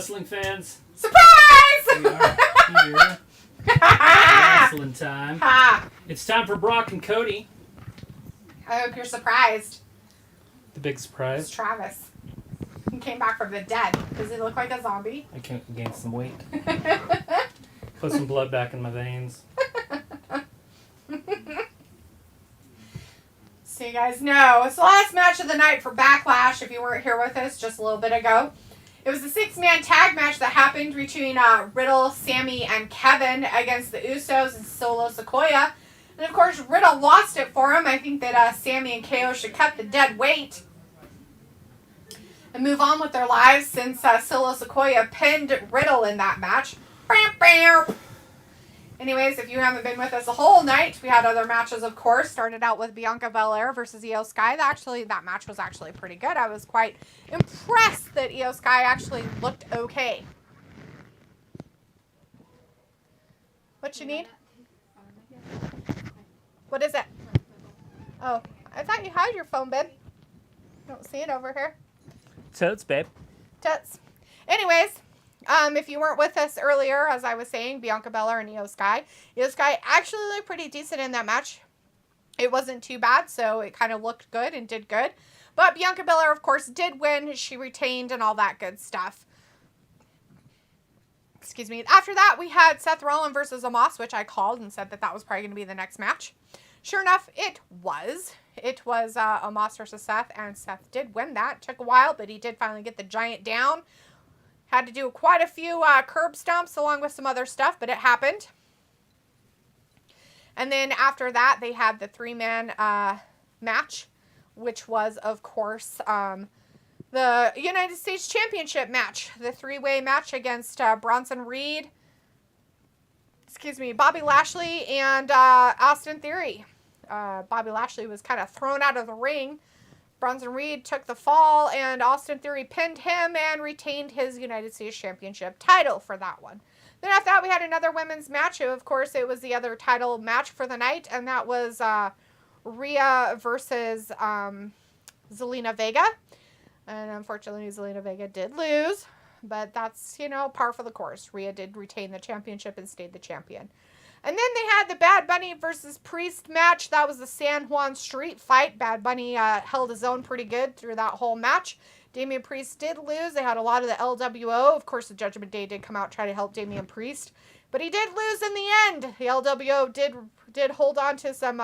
wrestling fans. Surprise! We are here. Wrestling time. It's time for Brock and Cody. I hope you're surprised. The big It's surprise. Travis. He came back from the dead. Does he look like a zombie? I can gain some weight. Put some blood back in my veins. So you guys know, it's the last match of the night for Backlash, if you weren't here with us just a little bit ago. It was the 6-man tag match that happened between Riddle, Sami, and Kevin against the Usos and Solo Sikoa. And of course, Riddle lost it for him. I think that Sami and KO should cut the dead weight and move on with their lives since Solo Sikoa pinned Riddle in that match. Anyways, if you haven't been with us the whole night, we had other matches, of course. Started out with Bianca Belair versus Io Sky. That match was actually pretty good. I was quite impressed that Io Sky actually looked okay. What you need? What is it? Oh, I thought you had your phone, babe. Don't see it over here. Totes, babe. Totes. Anyways, if you weren't with us earlier, as I was saying, Bianca Belair and Io Sky. Io Sky actually looked pretty decent in that match. It wasn't too bad, so it kind of looked good and did good. But Bianca Belair, of course, did win. She retained and all that good stuff. Excuse me. After that, we had Seth Rollins versus Omos, which I called and said that that was probably going to be the next match. Sure enough, it was. It was Omos versus Seth, and Seth did win that. Took a while, but he did finally get the giant down. Had to do quite a few curb stomps along with some other stuff, but it happened. And then after that, they had the 3-man match, which was, of course, the United States Championship match. The 3-way match against Bronson Reed, Bobby Lashley, and Austin Theory. Bobby Lashley was kind of thrown out of the ring. Bronson Reed took the fall, and Austin Theory pinned him and retained his United States Championship title for that one. Then after that, we had another women's match. Of course, it was the other title match for the night, and that was Rhea versus Zelina Vega. And unfortunately, Zelina Vega did lose, but that's, par for the course. Rhea did retain the championship and stayed the champion. And then they had the Bad Bunny versus Priest match. That was the San Juan Street fight. Bad Bunny held his own pretty good through that whole match. Damian Priest did lose. They had a lot of the LWO. Of course, the Judgment Day did come out try to help Damian Priest. But he did lose in the end. The LWO did hold on to some,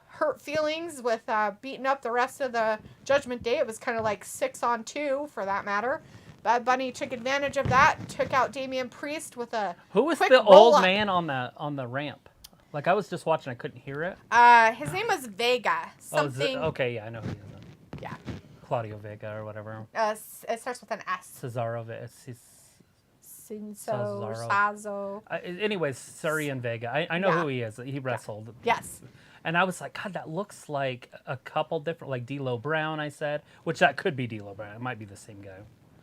hurt feelings with beating up the rest of the Judgment Day. It was kind of like 6-on-2 for that matter. Bad Bunny took advantage of that, took out Damian Priest with a Who was quick the old roll-up. man on the ramp? Like, I was just watching, I couldn't hear it. His name was Vega. Something. Okay, yeah, I know who he is. Yeah. Claudio Vega or whatever. It starts with an S. Cesaro Vega. Sazo. Anyways, Surian Vega. I know who he is. He wrestled. Yes. And I was like, God, that looks like a couple different, like D'Lo Brown, I said. Which that could be D'Lo Brown. It might be the same guy.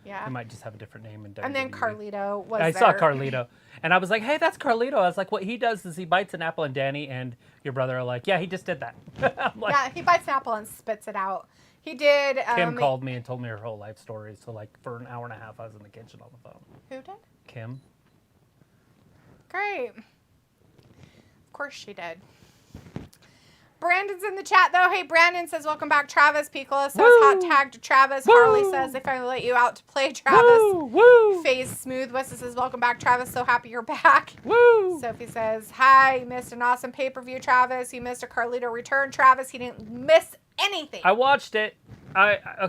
Yeah. He might just have a different name in WWE. And then Carlito was I there. saw Carlito. And I was like, hey, that's Carlito. I was like, what he does is he bites an apple, and Danny and your brother are like, yeah, he just did that. I'm like, Yeah, he bites an apple and spits it out. He did. Kim called me and told me her whole life story. So, like, for an hour and a half, I was in the kitchen on the phone. Who did? Kim. Great. Of course she did. Brandon's in the chat, though. Hey, Brandon says, welcome back, Travis. Picola says, hot tag to Travis. Woo! Harley says, they finally let you out to play, Travis. Woo! Woo! Phase Smooth West says, welcome back, Travis. So happy you're back. Woo! Sophie says, hi, you missed an awesome pay-per-view, Travis. You missed a Carlito return, Travis. He didn't miss anything. I watched it.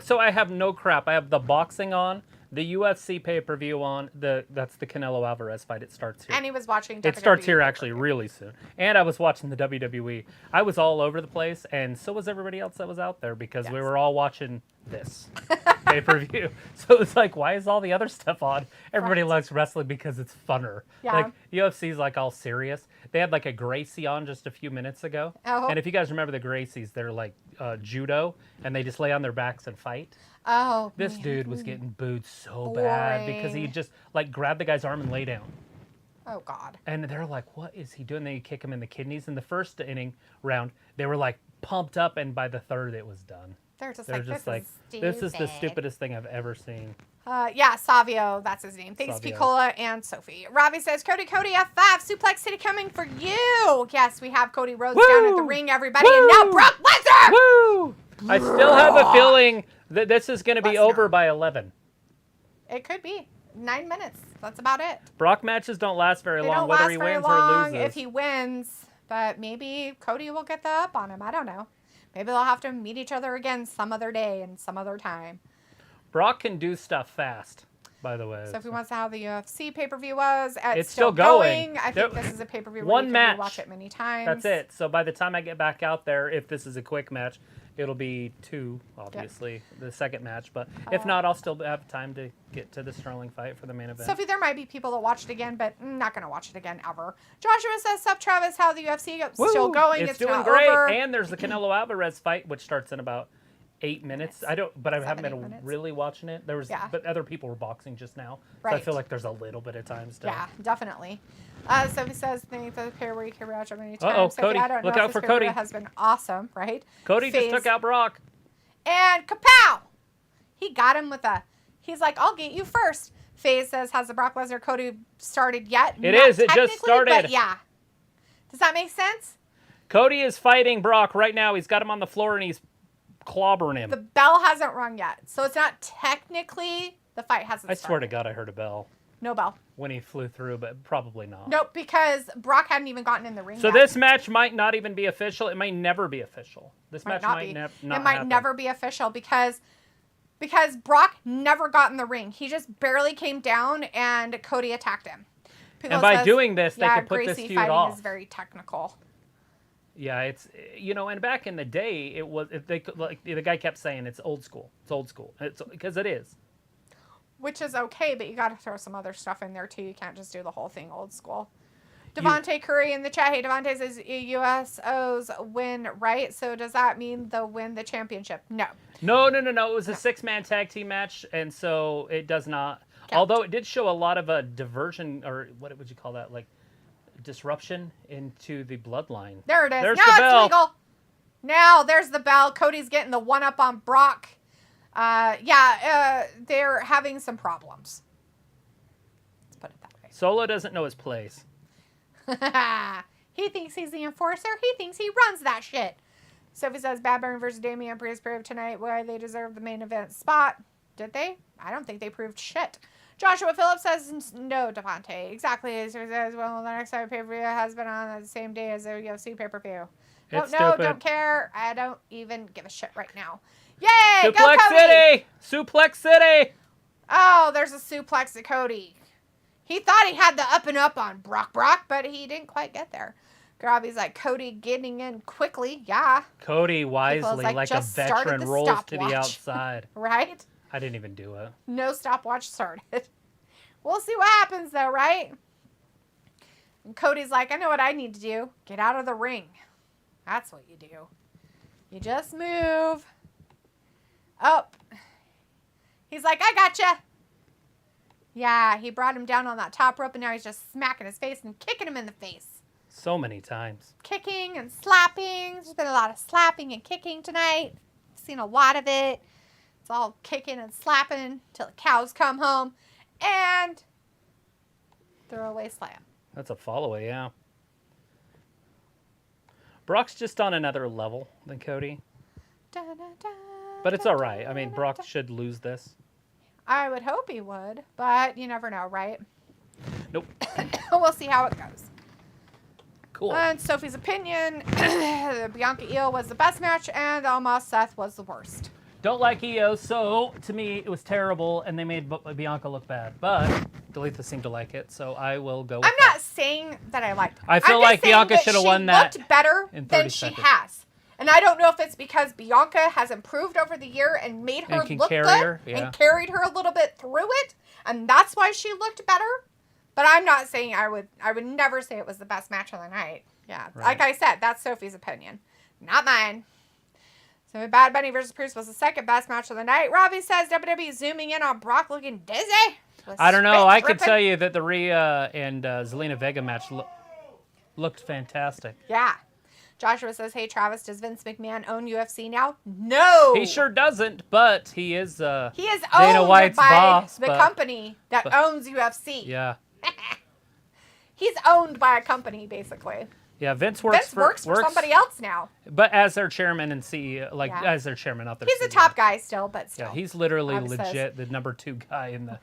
So I have no crap. I have the boxing on, the UFC pay-per-view on. That's the Canelo Alvarez fight. It starts here. And he was watching It starts here actually really soon. And I was watching the WWE. I was all over the place, and so was everybody else that was out there because we were all watching this pay-per-view. So it's like, why is all the other stuff on? Everybody likes wrestling because it's funner. Yeah. Like, UFC's like all serious. They had like a Gracie on just a few minutes ago. Oh. And if you guys remember the Gracies, they're like judo, and they just lay on their backs and fight. Oh, This dude was getting booed so bad because he just like grabbed the guy's arm and lay down. Oh, God. And they're like, what is he doing? They kick him in the kidneys. In the first inning round, they were like pumped up, and by the third, it was done. They're just this is the stupidest thing I've ever seen. Yeah, Savio, that's his name. Thanks, Savio. Picola and Sophie. Robbie says, Cody, F5, Suplex City coming for you. Yes, we have Cody Rhodes down at the ring, everybody, and now Brock Lesnar. Woo! I still have a feeling that this is going to be over by 11. It could be 9 minutes. That's about it. Brock matches don't last very long, Don't whether last he very wins long or loses. if he wins, but maybe Cody will get the up on him. I don't know. Maybe they'll have to meet each other again some other day and some other time. Brock can do stuff fast, by the way. So if he wants to how the UFC pay-per-view was, it's still going. I think this is a pay-per-view One where you match. can watch it many times. That's it. So by the time I get back out there, if this is a quick match, it'll be 2, obviously, the second match. But if not, I'll still have time to get to the Sterling fight for the main event. Sophie, there might be people that watch it again, but I'm not going to watch it again ever. Joshua says, Sup, Travis, how the UFC is still going. It's doing not great. over. And there's the Canelo Alvarez fight, which starts in about 8 minutes. I haven't 7, been 8 minutes. really watching it. But other people were boxing just now. So I Right. feel like there's a little bit of time still. Yeah, definitely. Sophie says, think the pair where you can watch it many times. Uh-oh, Sophie, Cody. I don't Look know out if for this pay-per-view Cody. has been awesome, right? Cody just took out Brock. And kapow! He got him with he's like, I'll get you first. FaZe says, has the Brock Lesnar Cody started yet? It Not is. It just started. But yeah. Does that make sense? Cody is fighting Brock right now. He's got him on the floor and he's clobbering him. The bell hasn't rung yet. So it's not technically, the fight hasn't I started. swear to God, I heard a bell No bell. when he flew through, but probably not. Nope, because Brock hadn't even gotten in the ring So yet. this match might not even be official. It might never be official. This match not might be. not It might happen. never be official because Brock never got in the ring. He just barely came down and Cody attacked him. And by doing this, they could put Gracie this feud fighting off. is very technical. Yeah, it's and back in the day, it was the guy kept saying it's old school. It's old school. It's because it is. Which is okay, but you got to throw some other stuff in there too. You can't just do the whole thing old school. Devontae Curry in the chat. Hey, Devontae says USOs win, right? So does that mean they'll win the championship? No. No. It was a 6-man tag team match, and so it does not. Count. Although it did show a lot of a diversion, or what would you call that? Like disruption into the bloodline. There it is. There's now the it's bell. legal. Now there's the bell. Cody's getting the one up on Brock. They're having some problems. Let's put it that way. Solo doesn't know his place. He thinks he's the enforcer. He thinks he runs that shit. Sophie says Bad Bunny versus Damian proved tonight why they deserve the main event spot. Did they? I don't think they proved shit. Joshua Phillips says no, Devontae. Exactly. He says, well, the next time pay-per-view has been on the same day as the UFC pay-per-view. It's Don't know, stupid. don't care. I don't even give a shit right now. Yay! Go Suplex Cody! City! Suplex City! Oh, there's a suplex to Cody. He thought he had the up and up on Brock, but he didn't quite get there. Robbie's like, Cody getting in quickly. Yeah. Cody wisely, like a just started veteran, the rolls to stopwatch. the outside. Right? I didn't even do it. No stopwatch started. We'll see what happens, though, right? And Cody's like, I know what I need to do. Get out of the ring. That's what you do. You just move up. He's like, I gotcha. Yeah, he brought him down on that top rope, and now he's just smacking his face and kicking him in the face. So many times. Kicking and slapping. There's been a lot of slapping and kicking tonight. I've seen a lot of it. It's all kicking and slapping till the cows come home. And throwaway slam. That's a follow-away, yeah. Brock's just on another level than Cody. Da, da, da, But it's da, all right. da, I mean, da, Brock da. should lose this. I would hope he would, but you never know, right? Nope. We'll see how it goes. Cool. In Sophie's opinion, the Bianca Eel was the best match, and the Omos Seth was the worst. Don't like EO, so to me it was terrible, and they made Bianca look bad. But Dalitha seemed to like it, so I will go with I'm not saying that I liked her. I feel I'm like just saying Bianca that should have she won that looked better in 30 than she seconds. has. And I don't know if it's because Bianca has improved over the year and made her And can look carry good her, yeah. and carried her a little bit through it, and that's why she looked better. But I'm not saying I would never say it was the best match of the night. Yeah, Right. like I said, that's Sophie's opinion, not mine. So Bad Bunny versus Priest was the second best match of the night. Robbie says WWE zooming in on Brock looking dizzy. with I don't know. spit I could dripping. tell you that the Rhea and Zelina Vega match looked fantastic. Yeah. Joshua says, hey, Travis, does Vince McMahon own UFC now? No. He sure doesn't, but he is He is Dana owned White's by boss, the company that owns UFC. Yeah. He's owned by a company, basically. Yeah, Vince works for somebody else now. But as their chairman and CEO, as their chairman, not their CEO. He's a top guy still, but still. Yeah, he's literally Robbie legit the number 2 guy in the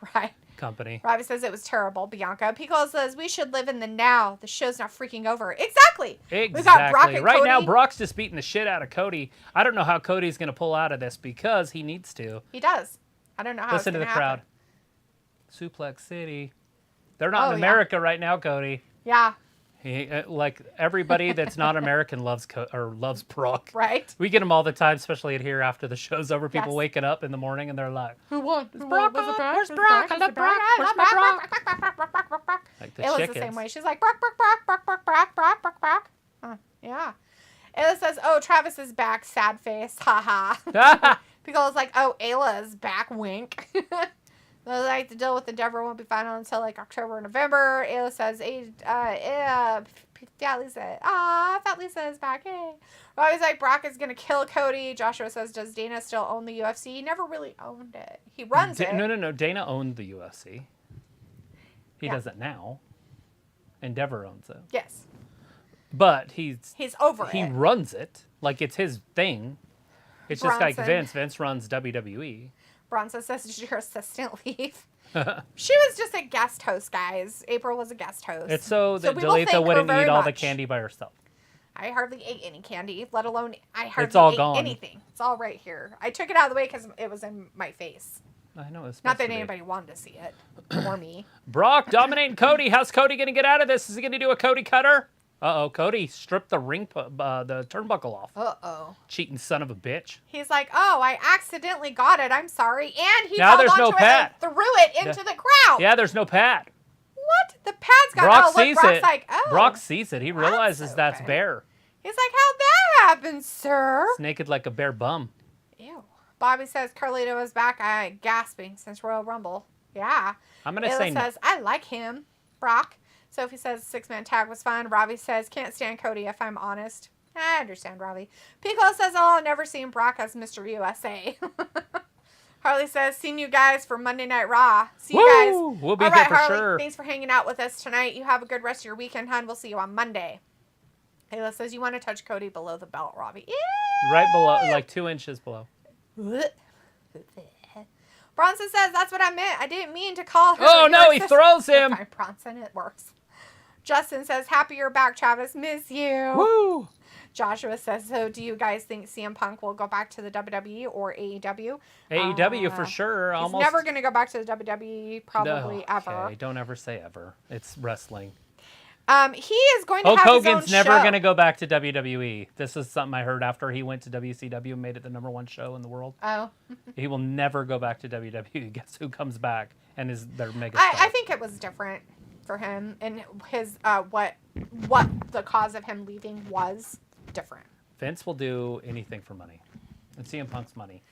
company. Robbie says it was terrible. Bianca. Pico says we should live in the now. The show's not freaking over. Exactly. Exactly. We got Brock and right Cody. now, Brock's just beating the shit out of Cody. I don't know how Cody's going to pull out of this because he needs to. He does. I don't know how Listen it's to the happen. crowd. Suplex City. They're not in America right now, Cody. Yeah. He, like everybody that's not American loves Brock. Right. We get them all the time, especially here after the show's over. People waking up in the morning and they're like, "Who won? Where's Brock? Where's Brock? I love Brock. Where's my Brock?" Like the Ayla's the same way. She's like, Brock. Yeah. Ayla says, "Oh, Travis is back. Sad face. Haha." People is like, "Oh, Ayla is back. Wink." Like the deal with Endeavor won't be final until like October or November. Ayla says, Fat Lisa. Fat Lisa is back. Hey. Robbie's like, Brock is going to kill Cody. Joshua says, does Dana still own the UFC? He never really owned it. He runs it. No. Dana owned the UFC. He doesn't now. Endeavor owns it. Yes. But he's over it. He runs it. Like it's his thing. It's Bronson. just like Vince. Vince runs WWE. Bronson says, did your assistant leave? She was just a guest host, guys. April was a guest host. It's so that Delita wouldn't eat all the candy by herself. I hardly ate any candy, let alone it's all ate gone. anything. It's all right here. I took it out of the way because it was in my face. I know. It's not that anybody wanted to see it. Or me. Brock dominating Cody. How's Cody going to get out of this? Is he going to do a Cody cutter? Uh-oh, Cody stripped the the turnbuckle off. Uh-oh. Cheating son of a bitch. He's like, oh, I accidentally got it. I'm sorry. And he now held onto it and threw it into the crowd. Yeah, there's no pad. What? The pad's got Brock sees Brock's it. like, oh. Brock sees it. He realizes that's bear. He's like, how'd that happen, sir? It's naked like a bare bum. Ew. Bobby says Carlito is back. Gasping since Royal Rumble. Yeah. I'm going to say no. says, I like him. Brock. Sophie says 6-man tag was fun. Ravi says, can't stand Cody if I'm honest. I understand, Ravi. Piccolo says, oh, I'll never seen Brock as Mr. USA. Harley says, seen you guys for Monday Night Raw. See you guys. We'll be there for Harley, sure. Thanks for hanging out with us tonight. You have a good rest of your weekend, hon. We'll see you on Monday. Ayla says, you want to touch Cody below the belt, Ravi. Yeah. Right below, like 2 inches below. Bronson says, that's what I meant. I didn't mean to call her. Oh, no, he throws him. Okay, Bronson, it works. Justin says, happy you're back, Travis. Miss you. Woo! Joshua says, so do you guys think CM Punk will go back to the WWE or AEW? AEW for sure. He's never going to go back to the WWE probably ever. Okay, don't ever say ever. It's wrestling. He is going to have Hogan's his own show. never going to go back to WWE. This is something I heard after he went to WCW and made it the #1 show in the world. Oh. He will never go back to WWE. Guess who comes back and is their mega I think it was different for him, and his what the cause of him leaving was different. Vince will do anything for money. And CM Punk's money.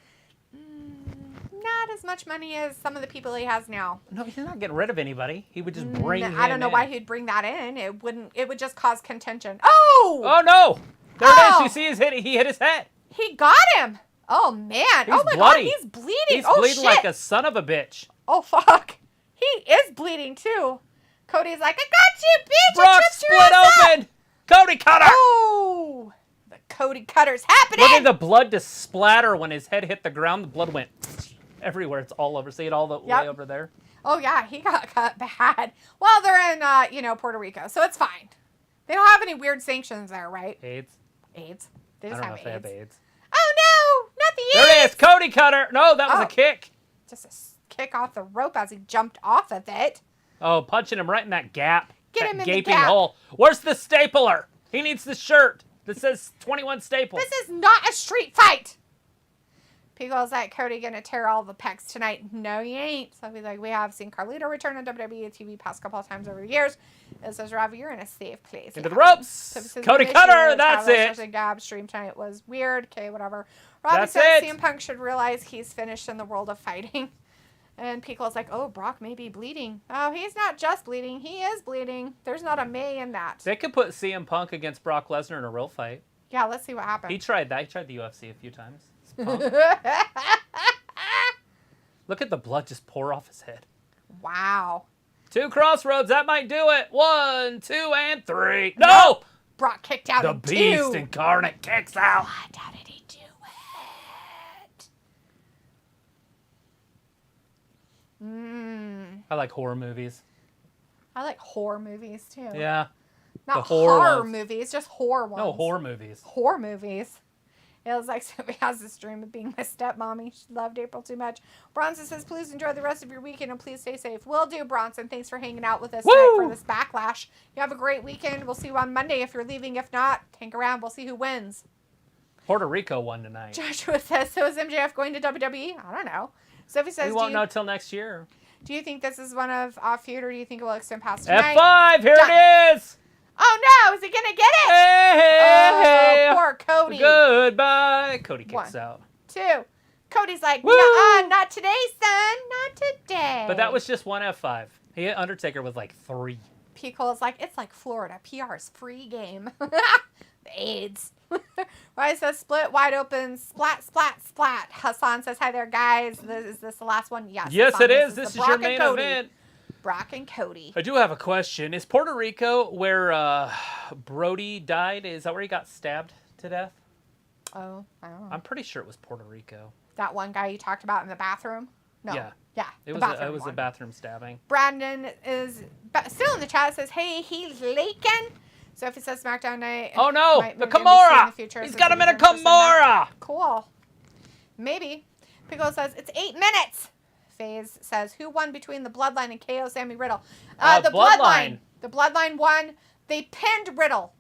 Not as much money as some of the people he has now. No, he's not getting rid of anybody. He would just bring him in. I don't know why he'd bring that in. It would just cause contention. Oh! Oh, no! There it is. You see his hit. He hit his head. He got him. Oh, man. Oh, my bloody. God. He's bleeding. He's bleeding shit. like a son of a bitch. Oh, fuck. He is bleeding, too. Cody's like, I got you, bitch. Brock split open. Cody cutter. Oh! The Cody cutter's happening. Look at the blood to splatter when his head hit the ground. The blood went everywhere. It's all over. See it all the way over there? Oh, yeah. He got cut bad. Well, they're in, Puerto Rico, so it's fine. They don't have any weird sanctions there, right? AIDS. They just I don't know if they have AIDS. Oh, no. Not the AIDS. There it is. Cody cutter. No, that was a kick. Just a kick off the rope as he jumped off of it. Oh, punching him right in that gap. Get that him in gaping the gap. hole. Where's the stapler? He needs the shirt that says 21 staples. This is not a street fight. People's like, Cody gonna tear all the pecs tonight. No, he ain't. So he's like, we have seen Carlito return on WWE TV past couple of times over the years. It says, Ravi, you're in a safe place. Into the ropes. So Cody cutter. That's it. Gab stream tonight was weird. Okay, whatever. Ravi says CM Punk should realize he's finished in the world of fighting. And Piccolo's like, oh, Brock may be bleeding. Oh, he's not just bleeding. He is bleeding. There's not a may in that. They could put CM Punk against Brock Lesnar in a real fight. Yeah, let's see what happens. He tried that. He tried the UFC a few times. Look at the blood just pour off his head. Wow. 2 crossroads. That might do it. 1, 2, and 3. No! Brock kicked out The in beast 2. incarnate kicks out. What? How did he do it? I like horror movies. I like horror movies too. Yeah. Not the horror horror ones. movies, just horror ones. No, horror movies. Horror movies. It was like somebody has this dream of being my stepmommy. She loved April too much. Bronson says, please enjoy the rest of your weekend and please stay safe. Will do, Bronson. Thanks for hanging out with us tonight for this Backlash. You have a great weekend. We'll see you on Monday if you're leaving. If not, hang around. We'll see who wins. Puerto Rico won tonight. Joshua says, so is MJF going to WWE? I don't know. Sophie says, we won't know till next year. Do you think this is one of off-feud or do you think it will extend past tonight? F5, here it is. Oh no, is he going to get it? Hey, poor Cody. Goodbye. Cody kicks 1, out. 2. Cody's like, Woo! nuh-uh, not today, son. Not today. But that was just one F5. He hit Undertaker with like 3. P. Cole's like, it's like Florida. PR's free game. The AIDS. Ryan says, split, wide open, splat, splat, splat. Hassan says, hi there, guys. Is this the last one? Yes. Yes, Hassan, it is. This is Brock your and main Cody. event. Brock and Cody. I do have a question. Is Puerto Rico where Brody died? Is that where he got stabbed to death? Oh, I don't know. I'm pretty sure it was Puerto Rico. That one guy you talked about in the bathroom? No. Yeah. Yeah. It was a bathroom stabbing. Brandon is still in the chat. Says, hey, he's leaking. Sophie says SmackDown night. Oh no, might the move to NBC in Kimura! the future, He's so got him in a they're interested that. Kimura! Cool. Maybe. Pickle says, it's 8 minutes. FaZe says, who won between the Bloodline and KO Sami Riddle? The Bloodline. The Bloodline won. They pinned Riddle.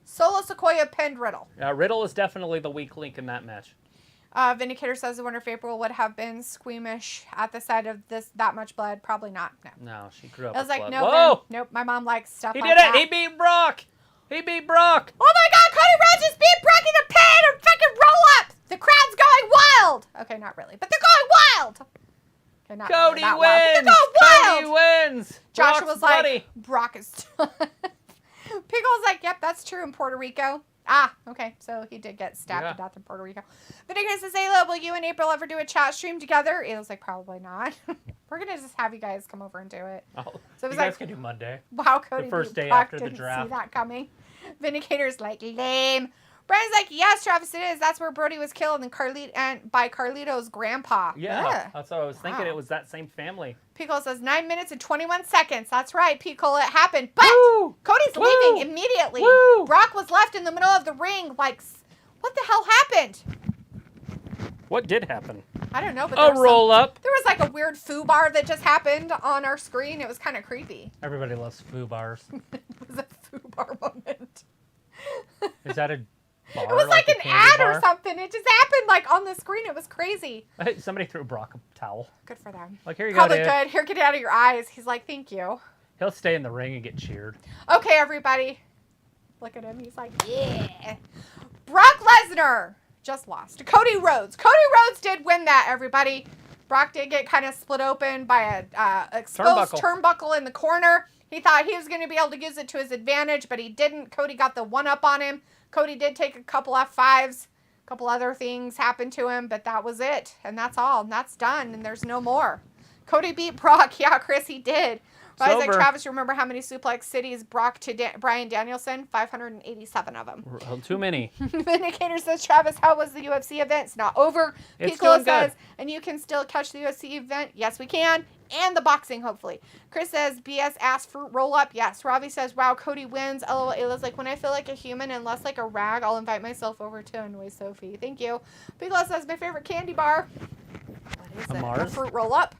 Solo Sikoa pinned Riddle. Riddle is definitely the weak link in that match. Vindicator says, I wonder if April would have been squeamish at the sight of that much blood. Probably not. No. No, she grew up I was with like, blood. no, Whoa! Vin, nope. My mom likes stuff He like did it! that. He beat Brock! He beat Brock! Oh my god, Cody Rhodes just beat Brock in a pin or fucking roll up! The crowd's going wild! Okay, not really, but they're going wild! Okay, not Cody really that wins! wild, but they're going wild! Cody wins! Joshua Brock's was like, bloody. Brock is done. Pickle's like, yep, that's true in Puerto Rico. Ah, okay, so he did get stabbed to death in Puerto Rico. Vindicator says, Ayla, will you and April ever do a chat stream together? Ayla's like, probably not. We're going to just have you guys come over and do it. Oh, So it was you guys like, can do Monday. wow, Cody The first beat day Brock, after the didn't draft. see that coming. Vindicator's like, lame. Brandon's like, yes, Travis, it is. That's where Brody was killed by Carlito's grandpa. Yeah, Ugh. that's what I was thinking. Wow. It was that same family. Pico says 9 minutes and 21 seconds. That's right, Pico, it happened. But Woo! Cody's Woo! leaving immediately. Woo! Brock was left in the middle of the ring. Like, what the hell happened? What did happen? I don't know. But A roll up. there was like a weird foo bar that just happened on our screen. It was kind of creepy. Everybody loves foo bars. It was a foo bar moment. Is that a bar? It was like a an candy ad bar? or something. It just happened like on the screen. It was crazy. Hey, somebody threw Brock a towel. Good for them. Like, here you Probably go, dude. good. Here, get it out of your eyes. He's like, thank you. He'll stay in the ring and get cheered. Okay, everybody. Look at him. He's like, yeah. Brock Lesnar just lost to Cody Rhodes. Cody Rhodes did win that, everybody. Brock did get kind of split open by a exposed turnbuckle in the corner. He thought he was going to be able to use it to his advantage, but he didn't. Cody got the one up on him. Cody did take a couple F5s. A couple other things happened to him, but that was it. And that's all. And that's done. And there's no more. Cody beat Brock. Yeah, Chris, he did. But I was like, Travis, remember how many suplex cities Brock to Bryan Danielson? 587 of them. Well, too many. Vindicator says, Travis, how was the UFC event? It's not over. Piccolo says, and you can still catch the UFC event. Yes, we can. And the boxing, hopefully. Chris says, BS ass fruit roll up. Yes. Robbie says, wow, Cody wins. LOL. Ayla's like, when I feel like a human and less like a rag, I'll invite myself over to annoy Sophie. Thank you. Piccolo says, my favorite candy bar. What is it? A fruit roll up.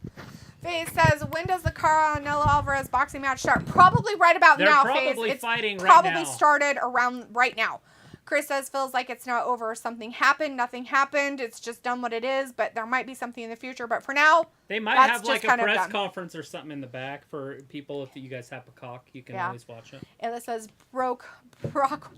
FaZe says, when does the Canelo Alvarez boxing match start? Probably right about now, FaZe. They're probably fighting right now. Probably started around right now. Chris says, feels like it's not over. Something happened. Nothing happened. It's just done what it is, but there might be something in the future. But for now, they might have like a press conference or something in the back for people. If you guys have a cock, you can always watch it. Ayla says, Brock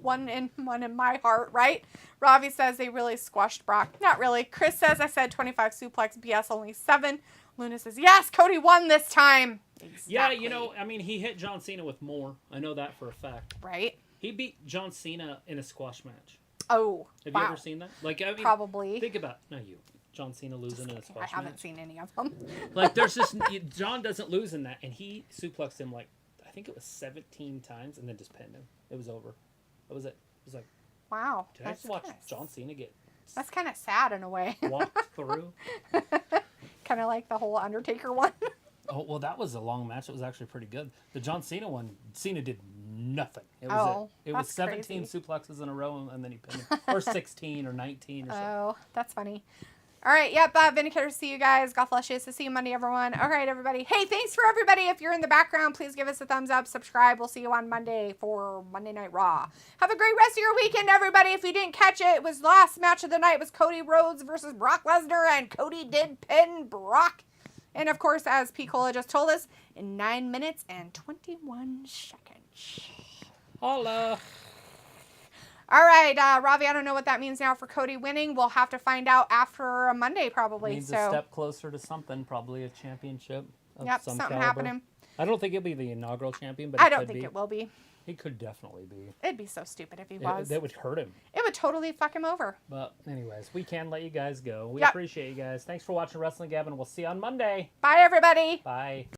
one in my heart, right? Ravi says they really squashed Brock. Not really. Chris says, I said 25 suplex, BS only 7. Luna says, yes, Cody won this time. Exactly. Yeah, you know, I mean, he hit John Cena with more. I know that for a fact. Right? He beat John Cena in a squash match. Oh, Have wow. you ever seen that? Like, I mean, Probably. think about John Cena losing in his I first haven't match. seen any of them. Like, there's just John doesn't lose in that, and he suplexed him like I think it was 17 times, and then just pinned him. It was over. That was it. It was like, Wow. did I just watch John Cena get That's kind of sad in a way. walked through? Kind of like the whole Undertaker one. Oh well, that was a long match. It was actually pretty good. The John Cena one, Cena did nothing. It was it was 17 crazy. suplexes in a row, and then he pinned him, or 16 or 19 or something. Oh, that's funny. All right, yep, Vindicator, see you guys. God bless you. So see you Monday, everyone. All right, everybody. Hey, thanks for everybody. If you're in the background, please give us a thumbs up, subscribe. We'll see you on Monday for Monday Night Raw. Have a great rest of your weekend, everybody. If you didn't catch it, it was last match of the night was Cody Rhodes versus Brock Lesnar, and Cody did pin Brock. And, of course, as P. Cola just told us, in 9 minutes and 21 seconds. Holla. All right, Ravi, I don't know what that means now for Cody winning. We'll have to find out after Monday, probably. Means a step closer to something, probably a championship of some something caliber. happening. I don't think he'll be the inaugural champion, but I don't think it will be. He could definitely be. It'd be so stupid if he was. That would hurt him. It would totally fuck him over. But anyways, we can let you guys go. We Yep. appreciate you guys. Thanks for watching Wrestling Gavin. We'll see you on Monday. Bye, everybody. Bye.